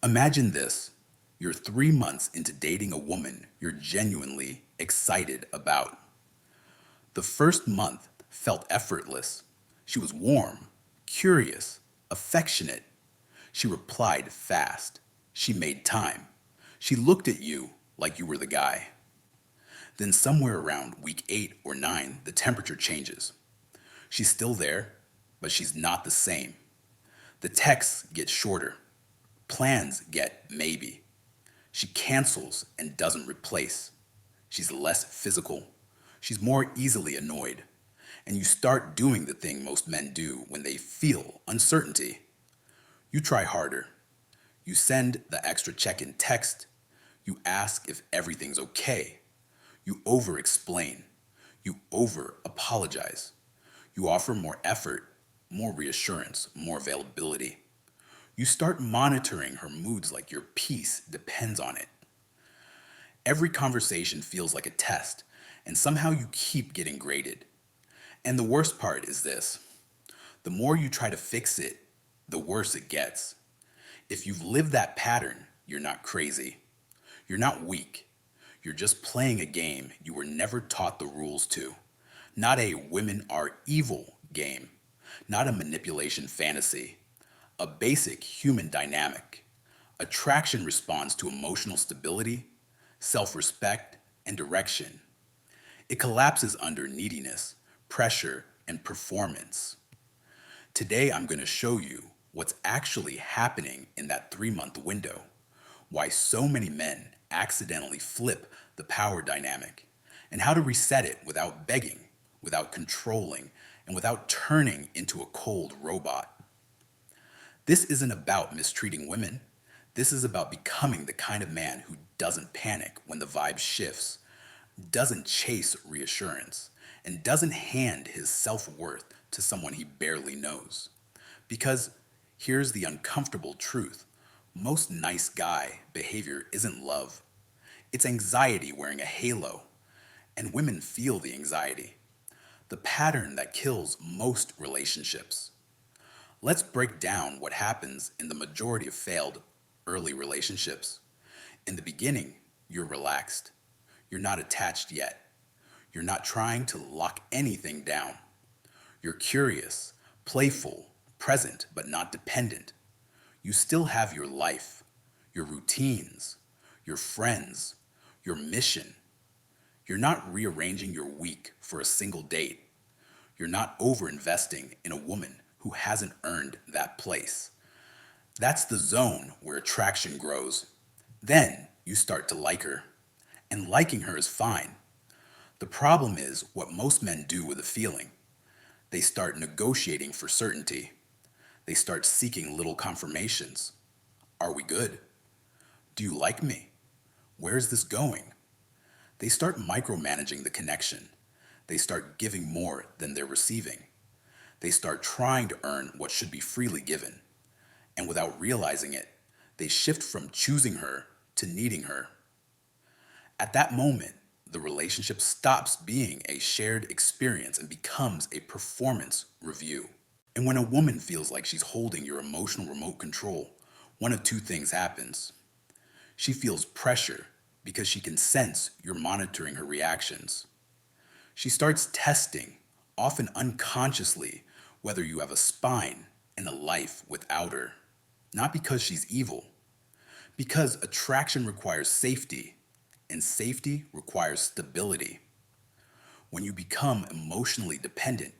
Imagine this. You're 3 months into dating a woman you're genuinely excited about. The first month felt effortless. She was warm, curious, affectionate. She replied fast. She made time. She looked at you like you were the guy. Then, somewhere around week 8 or 9, the temperature changes. She's still there, but she's not the same. The texts get shorter. Plans get maybe. She cancels and doesn't replace. She's less physical. She's more easily annoyed. And you start doing the thing most men do when they feel uncertainty. You try harder. You send the extra check in text. You ask if everything's okay. You over explain. You over apologize. You offer more effort, more reassurance, more availability. You start monitoring her moods like your peace depends on it. Every conversation feels like a test, and somehow you keep getting graded. And the worst part is this: the more you try to fix it, the worse it gets. If you've lived that pattern, you're not crazy. You're not weak. You're just playing a game you were never taught the rules to. Not a women are evil game. Not a manipulation fantasy. A basic human dynamic. Attraction responds to emotional stability, self respect, and direction. It collapses under neediness, pressure, and performance. Today, I'm going to show you what's actually happening in that 3 month window, why so many men accidentally flip the power dynamic, and how to reset it without begging, without controlling, and without turning into a cold robot. This isn't about mistreating women. This is about becoming the kind of man who doesn't panic when the vibe shifts, doesn't chase reassurance, and doesn't hand his self worth to someone he barely knows. Because here's the uncomfortable truth: most nice guy behavior isn't love, it's anxiety wearing a halo, and women feel the anxiety, the pattern that kills most relationships. Let's break down what happens in the majority of failed early relationships. In the beginning, you're relaxed. You're not attached yet. You're not trying to lock anything down. You're curious, playful, present, but not dependent. You still have your life, your routines, your friends, your mission. You're not rearranging your week for a single date. You're not over-investing in a woman who hasn't earned that place. That's the zone where attraction grows. Then you start to like her. And liking her is fine. The problem is what most men do with a feeling. They start negotiating for certainty. They start seeking little confirmations. Are we good? Do you like me? Where is this going? They start micromanaging the connection. They start giving more than they're receiving. They start trying to earn what should be freely given. And without realizing it, they shift from choosing her to needing her. At that moment, the relationship stops being a shared experience and becomes a performance review. And when a woman feels like she's holding your emotional remote control, one of two things happens. She feels pressure because she can sense you're monitoring her reactions. She starts testing, often unconsciously, whether you have a spine and a life without her. Not because she's evil, because attraction requires safety, and safety requires stability. When you become emotionally dependent,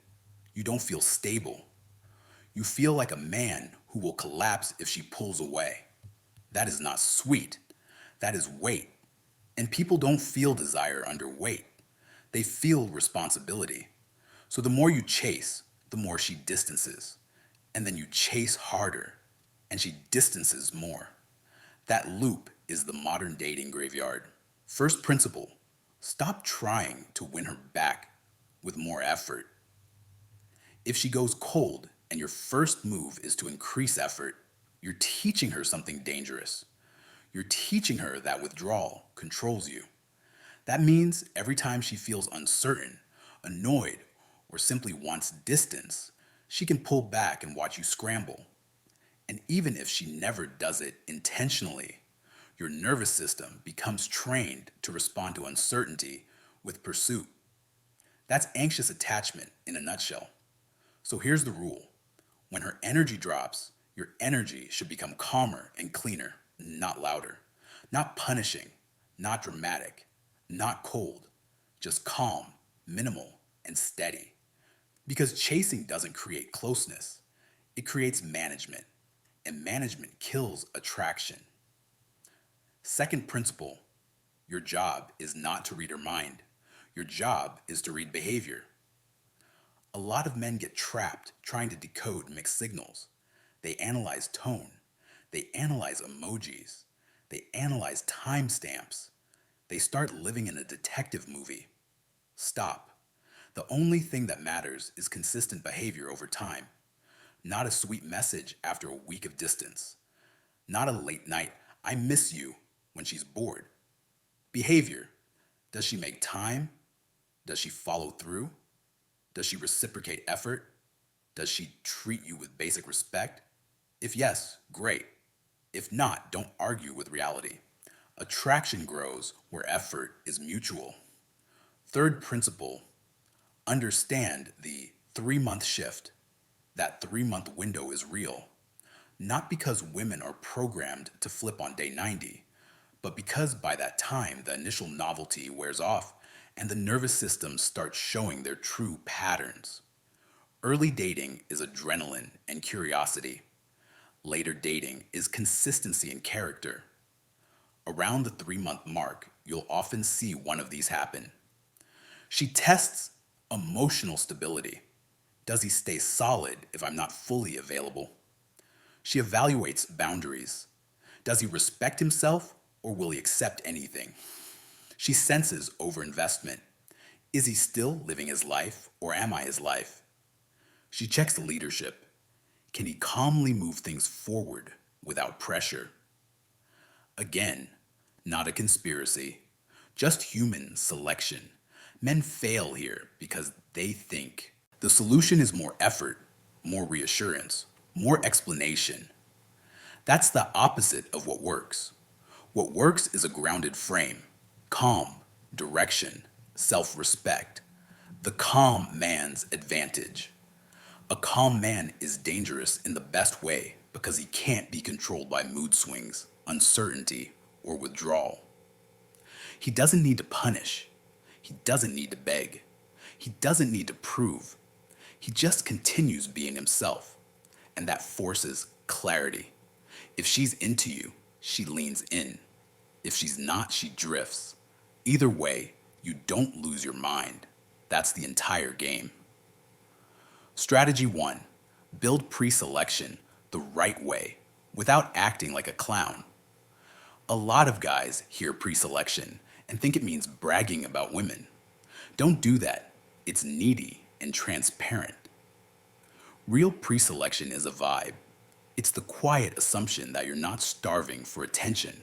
you don't feel stable. You feel like a man who will collapse if she pulls away. That is not sweet. That is weight. And people don't feel desire under weight. They feel responsibility. So the more you chase, the more she distances. And then you chase harder, and she distances more. That loop is the modern dating graveyard. First principle: stop trying to win her back with more effort. If she goes cold and your first move is to increase effort, you're teaching her something dangerous. You're teaching her that withdrawal controls you. That means every time she feels uncertain, annoyed, or simply wants distance, she can pull back and watch you scramble. And even if she never does it intentionally, your nervous system becomes trained to respond to uncertainty with pursuit. That's anxious attachment in a nutshell. So here's the rule: when her energy drops, your energy should become calmer and cleaner, not louder, not punishing, not dramatic, not cold, just calm, minimal, and steady. Because chasing doesn't create closeness, it creates management, and management kills attraction. Second principle: your job is not to read her mind. Your job is to read behavior. A lot of men get trapped trying to decode mixed signals. They analyze tone, they analyze emojis, they analyze timestamps. They start living in a detective movie. Stop. The only thing that matters is consistent behavior over time, not a sweet message after a week of distance, not a late night, I miss you, when she's bored. Behavior. Does she make time? Does she follow through? Does she reciprocate effort? Does she treat you with basic respect? If yes, great. If not, don't argue with reality. Attraction grows where effort is mutual. Third principle: understand the 3-month shift. That 3-month window is real. Not because women are programmed to flip on day 90, but because by that time the initial novelty wears off and the nervous system starts showing their true patterns. Early dating is adrenaline and curiosity. Later dating is consistency and character. Around the 3-month mark, you'll often see one of these happen. She tests emotional stability. Does he stay solid if I'm not fully available? She evaluates boundaries. Does he respect himself or will he accept anything? She senses overinvestment. Is he still living his life or am I his life? She checks leadership. Can he calmly move things forward without pressure? Again, not a conspiracy, just human selection. Men fail here because they think. The solution is more effort, more reassurance, more explanation. That's the opposite of what works. What works is a grounded frame, calm, direction, self-respect. The calm man's advantage. A calm man is dangerous in the best way because he can't be controlled by mood swings, uncertainty, or withdrawal. He doesn't need to punish. He doesn't need to beg. He doesn't need to prove. He just continues being himself, and that forces clarity. If she's into you, she leans in. If she's not, she drifts. Either way, you don't lose your mind. That's the entire game. Strategy 1. Build pre-selection the right way without acting like a clown. A lot of guys hear pre-selection and think it means bragging about women. Don't do that. It's needy and transparent. Real pre-selection is a vibe. It's the quiet assumption that you're not starving for attention.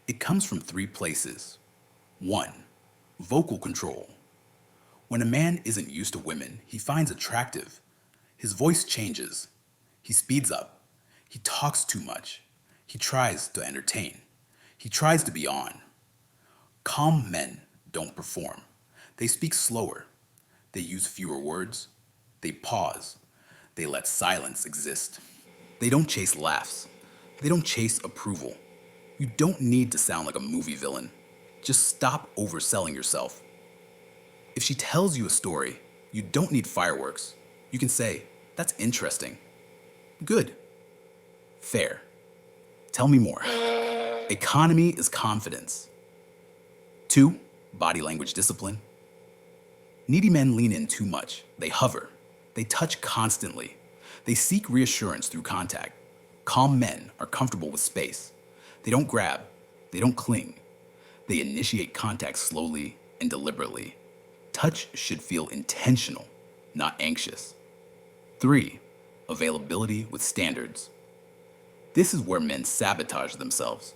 It comes from 3 places. 1. Vocal control. When a man isn't used to women he finds attractive, his voice changes. He speeds up. He talks too much. He tries to entertain. He tries to be on. Calm men don't perform. They speak slower. They use fewer words. They pause. They let silence exist. They don't chase laughs. They don't chase approval. You don't need to sound like a movie villain. Just stop overselling yourself. If she tells you a story, you don't need fireworks. You can say, that's interesting. Good. Fair. Tell me more. Economy is confidence. 2. Body language discipline. Needy men lean in too much. They hover. They touch constantly. They seek reassurance through contact. Calm men are comfortable with space. They don't grab. They don't cling. They initiate contact slowly and deliberately. Touch should feel intentional, not anxious. 3. Availability with standards. This is where men sabotage themselves.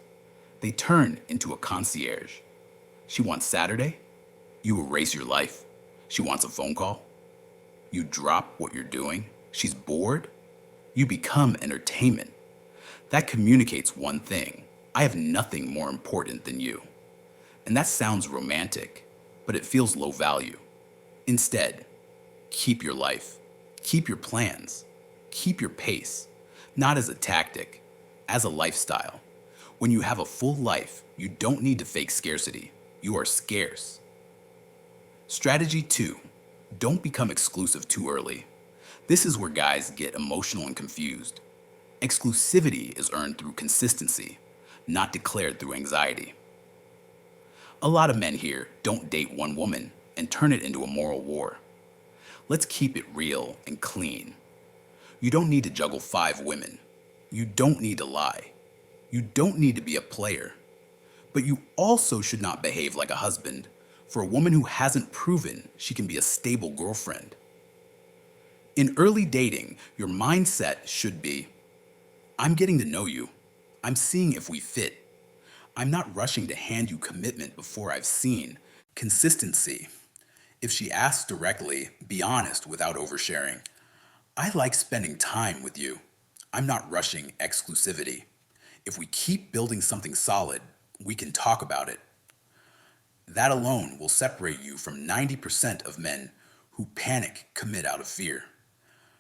They turn into a concierge. She wants Saturday? You erase your life. She wants a phone call? You drop what you're doing. She's bored? You become entertainment. That communicates one thing: I have nothing more important than you. And that sounds romantic, but it feels low value. Instead, keep your life, keep your plans, keep your pace, not as a tactic, as a lifestyle. When you have a full life, you don't need to fake scarcity. You are scarce. Strategy 2: don't become exclusive too early. This is where guys get emotional and confused. Exclusivity is earned through consistency, not declared through anxiety. A lot of men here don't date one woman and turn it into a moral war. Let's keep it real and clean. You don't need to juggle 5 women. You don't need to lie. You don't need to be a player. But you also should not behave like a husband for a woman who hasn't proven she can be a stable girlfriend. In early dating, your mindset should be, I'm getting to know you. I'm seeing if we fit. I'm not rushing to hand you commitment before I've seen consistency. If she asks directly, be honest without oversharing. I like spending time with you. I'm not rushing exclusivity. If we keep building something solid, we can talk about it. That alone will separate you from 90% of men who panic commit out of fear.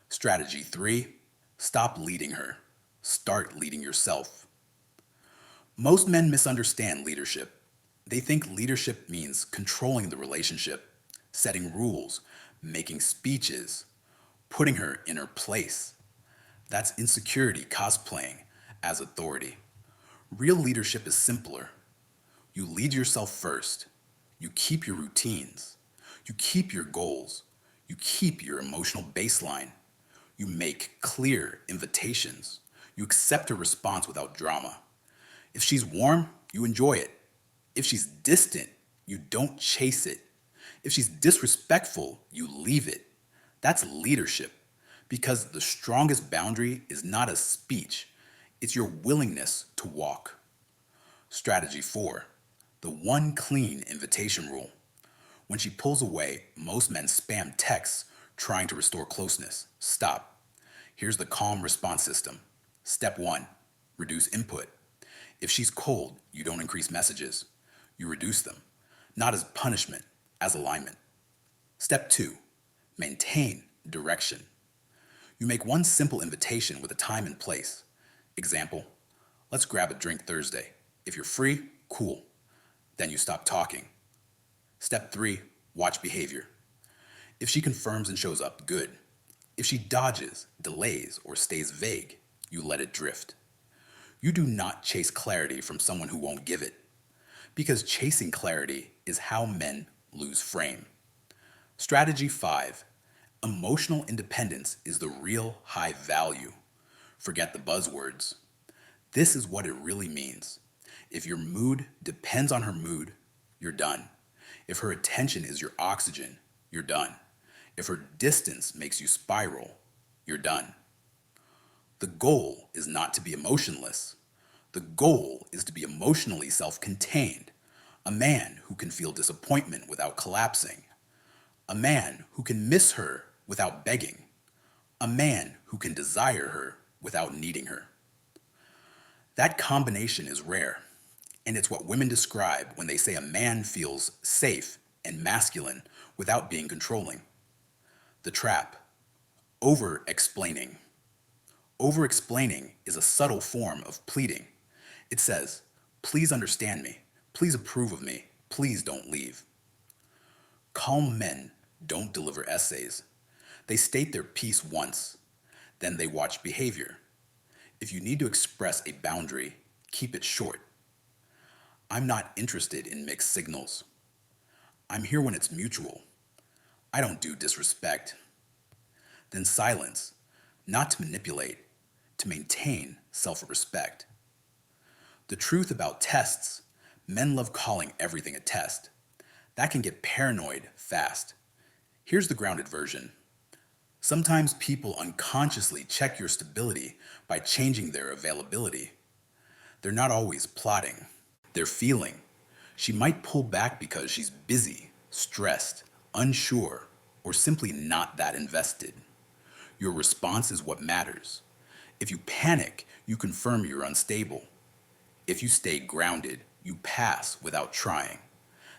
Strategy 3: stop leading her. Start leading yourself. Most men misunderstand leadership. They think leadership means controlling the relationship, setting rules, making speeches, putting her in her place. That's insecurity cosplaying as authority. Real leadership is simpler. You lead yourself first. You keep your routines. You keep your goals. You keep your emotional baseline. You make clear invitations. You accept her response without drama. If she's warm, you enjoy it. If she's distant, you don't chase it. If she's disrespectful, you leave it. That's leadership. Because the strongest boundary is not a speech, it's your willingness to walk. Strategy 4: the one clean invitation rule. When she pulls away, most men spam texts trying to restore closeness. Stop. Here's the calm response system. Step 1: reduce input. If she's cold, you don't increase messages. You reduce them, not as punishment, as alignment. Step 2: maintain direction. You make one simple invitation with a time and place. Example: let's grab a drink Thursday. If you're free, cool. Then you stop talking. Step 3: watch behavior. If she confirms and shows up, good. If she dodges, delays, or stays vague, you let it drift. You do not chase clarity from someone who won't give it, because chasing clarity is how men lose frame. Strategy 5: emotional independence is the real high value. Forget the buzzwords. This is what it really means. If your mood depends on her mood, you're done. If her attention is your oxygen, you're done. If her distance makes you spiral, you're done. The goal is not to be emotionless. The goal is to be emotionally self-contained. A man who can feel disappointment without collapsing. A man who can miss her without begging. A man who can desire her without needing her. That combination is rare, and it's what women describe when they say a man feels safe and masculine without being controlling. The trap: over-explaining. Over-explaining is a subtle form of pleading. It says, please understand me, please approve of me, please don't leave. Calm men don't deliver essays. They state their piece once, then they watch behavior. If you need to express a boundary, keep it short. I'm not interested in mixed signals. I'm here when it's mutual. I don't do disrespect. Then silence, not to manipulate, to maintain self-respect. The truth about tests: men love calling everything a test. That can get paranoid fast. Here's the grounded version. Sometimes people unconsciously check your stability by changing their availability. They're not always plotting. They're feeling. She might pull back because she's busy, stressed, unsure, or simply not that invested. Your response is what matters. If you panic, you confirm you're unstable. If you stay grounded, you pass without trying.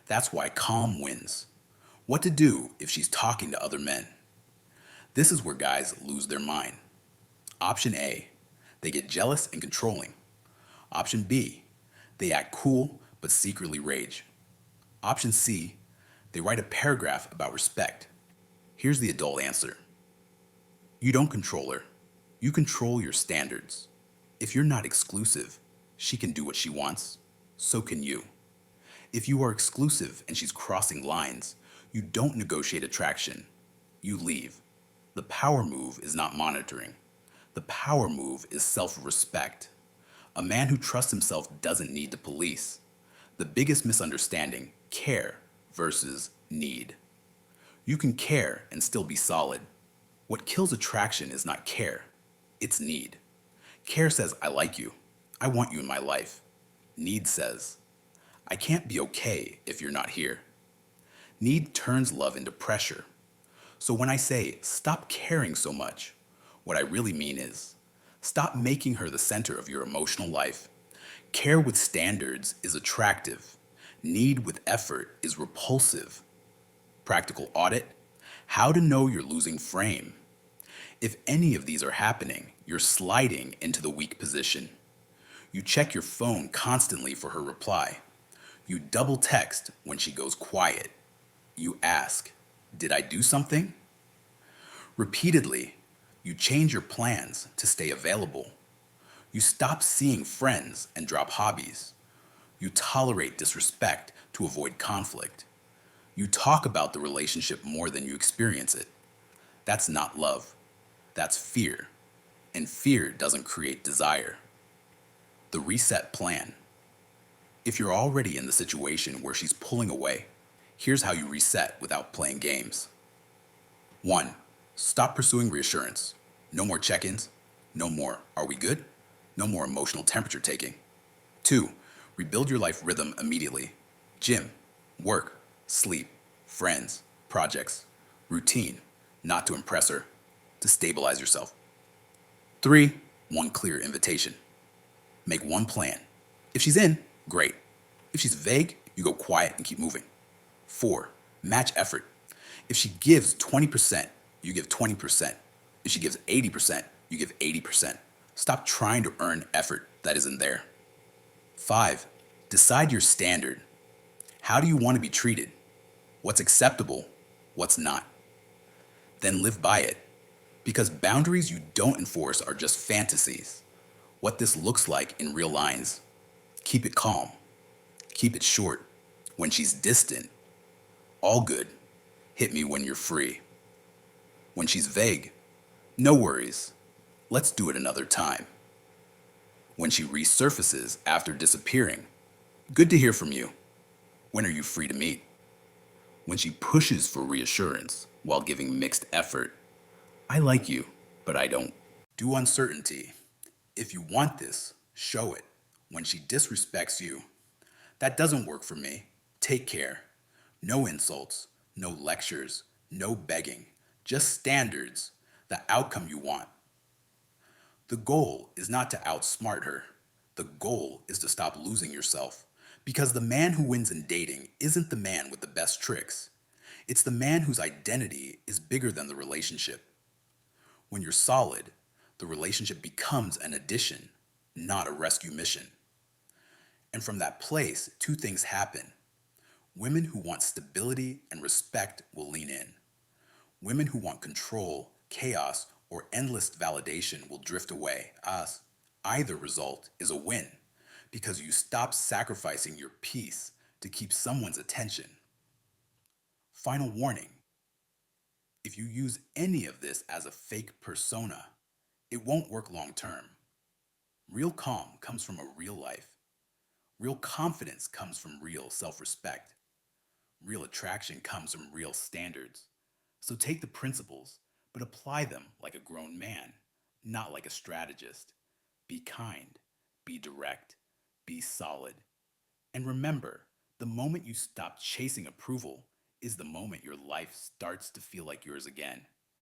That's why calm wins. What to do if she's talking to other men? This is where guys lose their mind. Option A, they get jealous and controlling. Option B, they act cool but secretly rage. Option C, they write a paragraph about respect. Here's the adult answer. You don't control her. You control your standards. If you're not exclusive, she can do what she wants. So can you. If you are exclusive and she's crossing lines, you don't negotiate attraction. You leave. The power move is not monitoring. The power move is self-respect. A man who trusts himself doesn't need the police. The biggest misunderstanding, care versus need. You can care and still be solid. What kills attraction is not care, it's need. Care says, I like you. I want you in my life. Need says, I can't be okay if you're not here. Need turns love into pressure. So when I say, stop caring so much, what I really mean is, stop making her the center of your emotional life. Care with standards is attractive. Need with effort is repulsive. Practical audit, how to know you're losing frame. If any of these are happening, you're sliding into the weak position. You check your phone constantly for her reply. You double text when she goes quiet. You ask, did I do something? Repeatedly, you change your plans to stay available. You stop seeing friends and drop hobbies. You tolerate disrespect to avoid conflict. You talk about the relationship more than you experience it. That's not love. That's fear. And fear doesn't create desire. The reset plan. If you're already in the situation where she's pulling away, here's how you reset without playing games. 1. Stop pursuing reassurance. No more check-ins. No more, are we good? No more emotional temperature taking. 2. Rebuild your life rhythm immediately. Gym, work, sleep, friends, projects, routine, not to impress her, to stabilize yourself. 3. One clear invitation. Make one plan. If she's in, great. If she's vague, you go quiet and keep moving. 4. Match effort. If she gives 20%, you give 20%. If she gives 80%, you give 80%. Stop trying to earn effort that isn't there. 5. Decide your standard. How do you want to be treated? What's acceptable? What's not? Then live by it. Because boundaries you don't enforce are just fantasies. What this looks like in real lines. Keep it calm. Keep it short. When she's distant, all good. Hit me when you're free. When she's vague, no worries. Let's do it another time. When she resurfaces after disappearing, good to hear from you. When are you free to meet? When she pushes for reassurance while giving mixed effort, I like you, but I don't. Do uncertainty. If you want this, show it. When she disrespects you, that doesn't work for me. Take care. No insults, no lectures, no begging, just standards, the outcome you want. The goal is not to outsmart her. The goal is to stop losing yourself. Because the man who wins in dating isn't the man with the best tricks. It's the man whose identity is bigger than the relationship. When you're solid, the relationship becomes an addition, not a rescue mission. And from that place, two things happen. Women who want stability and respect will lean in. Women who want control, chaos, or endless validation will drift away. Either result is a win because you stop sacrificing your peace to keep someone's attention. Final warning. If you use any of this as a fake persona, it won't work long term. Real calm comes from a real life. Real confidence comes from real self-respect. Real attraction comes from real standards. So take the principles, but apply them like a grown man, not like a strategist. Be kind, be direct, be solid. And remember, the moment you stop chasing approval is the moment your life starts to feel like yours again.